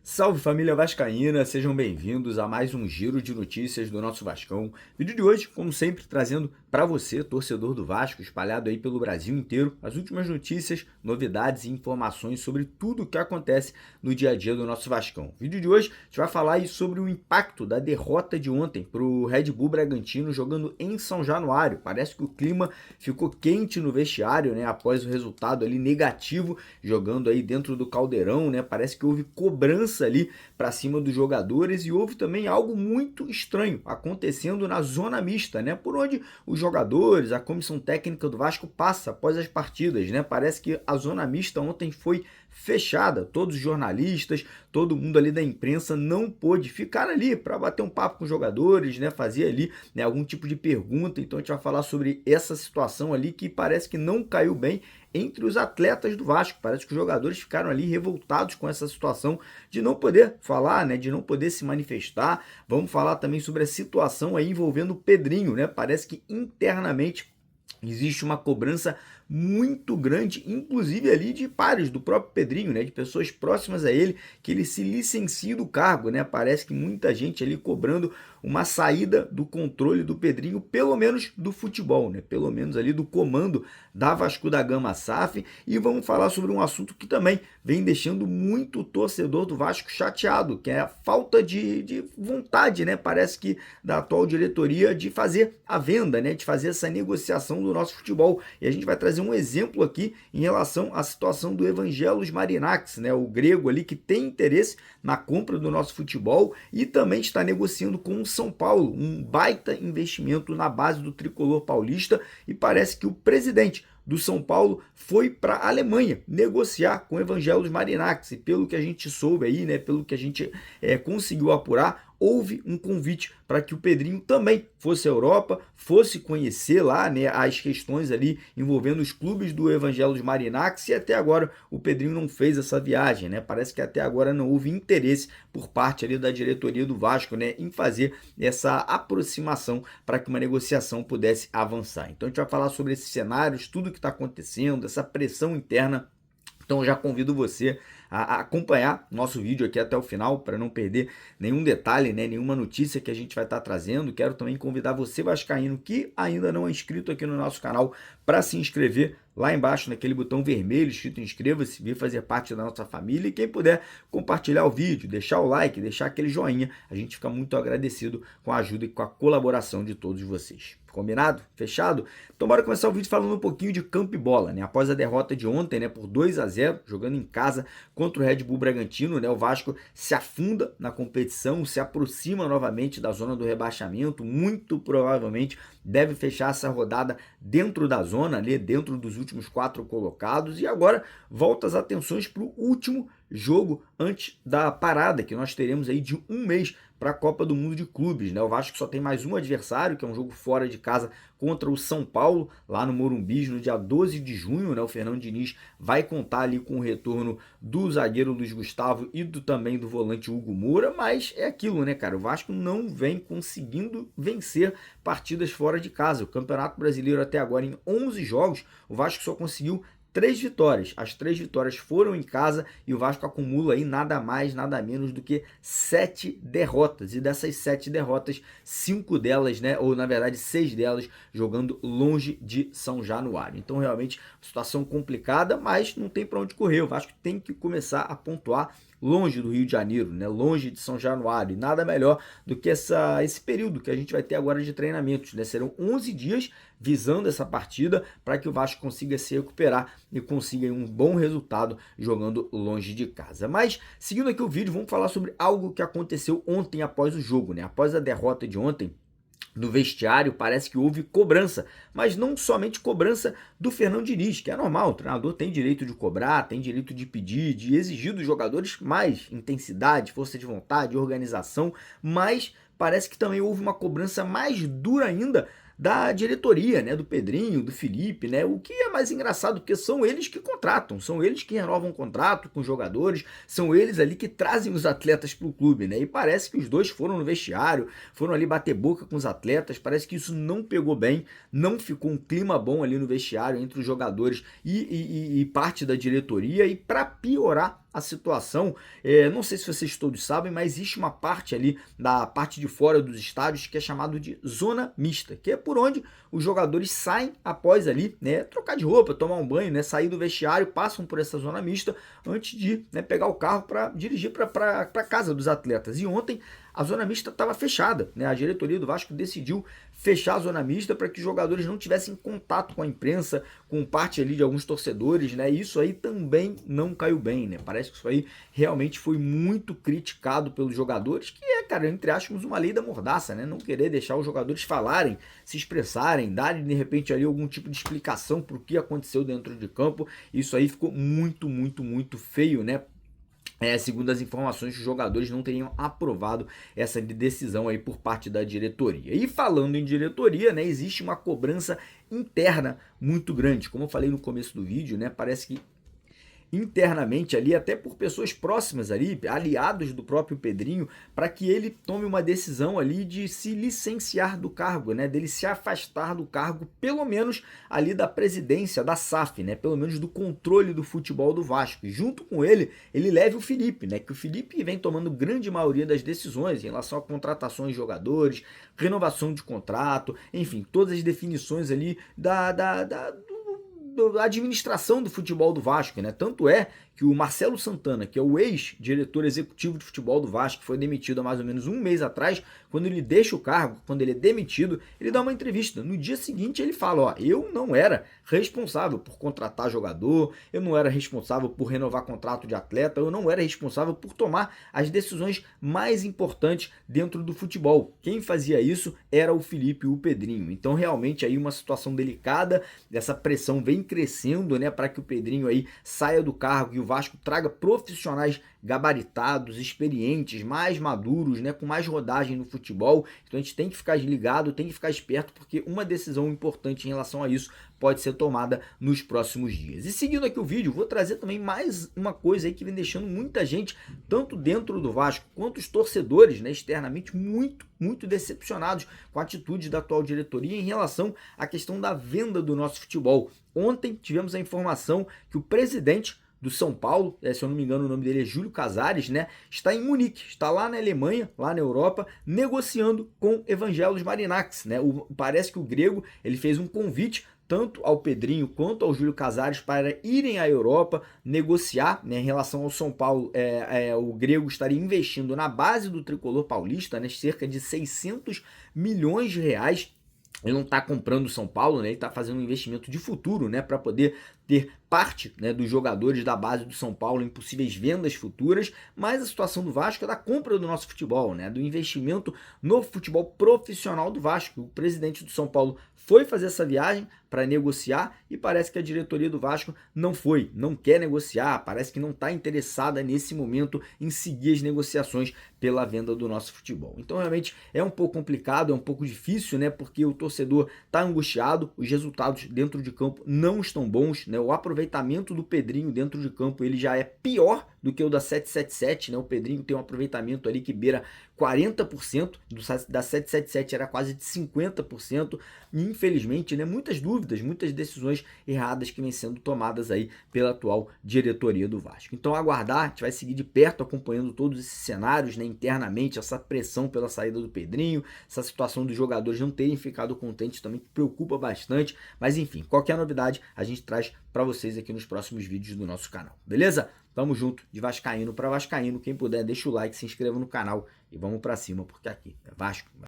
Salve família vascaína, sejam bem-vindos a mais um giro de notícias do nosso Vascão. Vídeo de hoje, como sempre, trazendo para você, torcedor do Vasco, espalhado aí pelo Brasil inteiro, as últimas notícias, novidades e informações sobre tudo o que acontece no dia a dia do nosso Vascão. Vídeo de hoje, a gente vai falar aí sobre o impacto da derrota de ontem para o Red Bull Bragantino jogando em São Januário. Parece que o clima ficou quente no vestiário, né, após o resultado ali negativo, jogando aí dentro do Caldeirão, né, parece que houve cobrança ali para cima dos jogadores e houve também algo muito estranho acontecendo na zona mista, né, por onde os jogadores, a comissão técnica do Vasco passa após as partidas, né, parece que a zona mista ontem foi fechada, todos os jornalistas, todo mundo ali da imprensa não pôde ficar ali para bater um papo com os jogadores, né, fazer ali, né, algum tipo de pergunta. Então a gente vai falar sobre essa situação ali que parece que não caiu bem entre os atletas do Vasco. Parece que os jogadores ficaram ali revoltados com essa situação de não poder falar, né, de não poder se manifestar. Vamos falar também sobre a situação aí envolvendo o Pedrinho, né? Parece que internamente existe uma cobrança muito grande, inclusive ali de pares do próprio Pedrinho, né, de pessoas próximas a ele, que ele se licencie do cargo, né? Parece que muita gente ali cobrando uma saída do controle do Pedrinho, pelo menos do futebol, né? Pelo menos ali do comando da Vasco da Gama SAF. E vamos falar sobre um assunto que também vem deixando muito o torcedor do Vasco chateado, que é a falta de vontade, né? Parece que da atual diretoria de fazer a venda, né? De fazer essa negociação do nosso futebol. E a gente vai trazer um exemplo aqui em relação à situação do Evangelos Marinax, né? O grego ali que tem interesse na compra do nosso futebol e também está negociando com o São Paulo, um baita investimento na base do tricolor paulista, e parece que o presidente do São Paulo foi para a Alemanha negociar com o Evangelos Marinax, e pelo que a gente soube aí, né, pelo que a gente conseguiu apurar, houve um convite para que o Pedrinho também fosse à Europa, fosse conhecer lá, né, as questões ali envolvendo os clubes do Evangelos Marinax, e até agora o Pedrinho não fez essa viagem, né? Parece que até agora não houve interesse por parte ali da diretoria do Vasco, né, em fazer essa aproximação para que uma negociação pudesse avançar. Então a gente vai falar sobre esses cenários, tudo que está acontecendo, essa pressão interna. Então já convido você a acompanhar nosso vídeo aqui até o final para não perder nenhum detalhe, né, nenhuma notícia que a gente vai estar trazendo. Quero também convidar você, vascaíno, que ainda não é inscrito aqui no nosso canal, para se inscrever lá embaixo naquele botão vermelho escrito inscreva-se, vir fazer parte da nossa família, e quem puder compartilhar o vídeo, deixar o like, deixar aquele joinha, a gente fica muito agradecido com a ajuda e com a colaboração de todos vocês. Combinado? Fechado? Então bora começar o vídeo falando um pouquinho de campo e bola, né? Após a derrota de ontem, né, por 2-0, jogando em casa contra o Red Bull Bragantino, né, o Vasco se afunda na competição, se aproxima novamente da zona do rebaixamento, muito provavelmente deve fechar essa rodada dentro da zona, ali, dentro dos últimos 4 colocados, e agora volta as atenções para o último jogo antes da parada que nós teremos aí de um mês para a Copa do Mundo de Clubes, né? O Vasco só tem mais um adversário, que é um jogo fora de casa contra o São Paulo, lá no Morumbi, no dia 12 de junho, né? O Fernando Diniz vai contar ali com o retorno do zagueiro Luiz Gustavo e também do volante Hugo Moura, mas é aquilo, né, cara? O Vasco não vem conseguindo vencer partidas fora de casa. O Campeonato Brasileiro até agora, em 11 jogos, o Vasco só conseguiu 3 vitórias. As 3 vitórias foram em casa e o Vasco acumula aí nada mais, nada menos do que 7 derrotas. E dessas 7 derrotas, 5 delas, né, ou na verdade 6 delas, jogando longe de São Januário. Então realmente situação complicada, mas não tem para onde correr. O Vasco tem que começar a pontuar longe do Rio de Janeiro, né? Longe de São Januário. E nada melhor do que esse período que a gente vai ter agora de treinamentos, né? Serão 11 dias visando essa partida para que o Vasco consiga se recuperar e consiga um bom resultado jogando longe de casa. Mas, seguindo aqui o vídeo, vamos falar sobre algo que aconteceu ontem após o jogo, né? Após a derrota de ontem, no vestiário, parece que houve cobrança, mas não somente cobrança do Fernando Diniz, que é normal, o treinador tem direito de cobrar, tem direito de pedir, de exigir dos jogadores mais intensidade, força de vontade, organização, mas parece que também houve uma cobrança mais dura ainda da diretoria, né, do Pedrinho, do Felipe, né, o que é mais engraçado, porque são eles que contratam, são eles que renovam o contrato com os jogadores, são eles ali que trazem os atletas para o clube, né, e parece que os dois foram no vestiário, foram ali bater boca com os atletas, parece que isso não pegou bem, não ficou um clima bom ali no vestiário entre os jogadores e parte da diretoria, e para piorar a situação, não sei se vocês todos sabem, mas existe uma parte ali da parte de fora dos estádios que é chamado de zona mista, que é por onde os jogadores saem após ali, né, trocar de roupa, tomar um banho, né, sair do vestiário, passam por essa zona mista antes de, né, pegar o carro para dirigir para casa dos atletas. E ontem a zona mista estava fechada, né? A diretoria do Vasco decidiu fechar a zona mista para que os jogadores não tivessem contato com a imprensa, com parte ali de alguns torcedores, né? E isso aí também não caiu bem, né? Parece que isso aí realmente foi muito criticado pelos jogadores, que é, cara, entre aspas, uma lei da mordaça, né? Não querer deixar os jogadores falarem, se expressarem, darem de repente ali algum tipo de explicação para o que aconteceu dentro de campo. Isso aí ficou muito, muito, muito feio, né? Segundo as informações, os jogadores não teriam aprovado essa decisão aí por parte da diretoria. E falando em diretoria, né, existe uma cobrança interna muito grande. Como eu falei no começo do vídeo, né, parece que internamente ali, até por pessoas próximas ali, aliados do próprio Pedrinho, para que ele tome uma decisão ali de se licenciar do cargo, né, dele se afastar do cargo, pelo menos ali da presidência da SAF, né, pelo menos do controle do futebol do Vasco. E junto com ele leve o Felipe, né, que o Felipe vem tomando grande maioria das decisões em relação a contratações de jogadores, renovação de contrato, enfim, todas as definições ali da administração do futebol do Vasco, né? Tanto é que o Marcelo Santana, que é o ex-diretor executivo de futebol do Vasco, que foi demitido há mais ou menos um mês atrás, quando ele deixa o cargo, quando ele é demitido, ele dá uma entrevista. No dia seguinte ele fala, ó, eu não era responsável por contratar jogador, eu não era responsável por renovar contrato de atleta, eu não era responsável por tomar as decisões mais importantes dentro do futebol. Quem fazia isso era o Felipe e o Pedrinho. Então realmente aí uma situação delicada, essa pressão vem crescendo, né, para que o Pedrinho aí saia do cargo e o Vasco traga profissionais gabaritados, experientes, mais maduros, né, com mais rodagem no futebol. Então a gente tem que ficar ligado, tem que ficar esperto, porque uma decisão importante em relação a isso pode ser tomada nos próximos dias. E seguindo aqui o vídeo, vou trazer também mais uma coisa aí que vem deixando muita gente, tanto dentro do Vasco quanto os torcedores, né, externamente, muito decepcionados com a atitude da atual diretoria em relação à questão da venda do nosso futebol. Ontem tivemos a informação que o presidente do São Paulo, se eu não me engano o nome dele é Júlio Casares, né, está em Munique, está lá na Alemanha, lá na Europa, negociando com Evangelos Marinax, né? Parece que o grego ele fez um convite tanto ao Pedrinho quanto ao Júlio Casares para irem à Europa negociar, né, em relação ao São Paulo. O grego estaria investindo na base do tricolor paulista, né, cerca de 600 milhões de reais. Ele não está comprando o São Paulo, né? Ele está fazendo um investimento de futuro, né, para poder ter parte, né, dos jogadores da base do São Paulo em possíveis vendas futuras, mas a situação do Vasco é da compra do nosso futebol, né, do investimento no futebol profissional do Vasco. O presidente do São Paulo foi fazer essa viagem para negociar e parece que a diretoria do Vasco não quer negociar, parece que não está interessada nesse momento em seguir as negociações pela venda do nosso futebol. Então realmente é um pouco complicado, é um pouco difícil, né, porque o torcedor está angustiado, os resultados dentro de campo não estão bons, né, o aproveitamento do Pedrinho dentro de campo ele já é pior do que o da 777, né? O Pedrinho tem um aproveitamento ali que beira 40%, da 777 era quase de 50%, e infelizmente, né, muitas dúvidas, muitas decisões erradas que vêm sendo tomadas aí pela atual diretoria do Vasco. Então aguardar, a gente vai seguir de perto acompanhando todos esses cenários, né, internamente, essa pressão pela saída do Pedrinho, essa situação dos jogadores não terem ficado contentes também que preocupa bastante, mas enfim, qualquer novidade a gente traz para vocês aqui nos próximos vídeos do nosso canal, beleza? Tamo junto, de vascaíno para vascaíno. Quem puder, deixa o like, se inscreva no canal e vamos para cima, porque aqui é Vasco.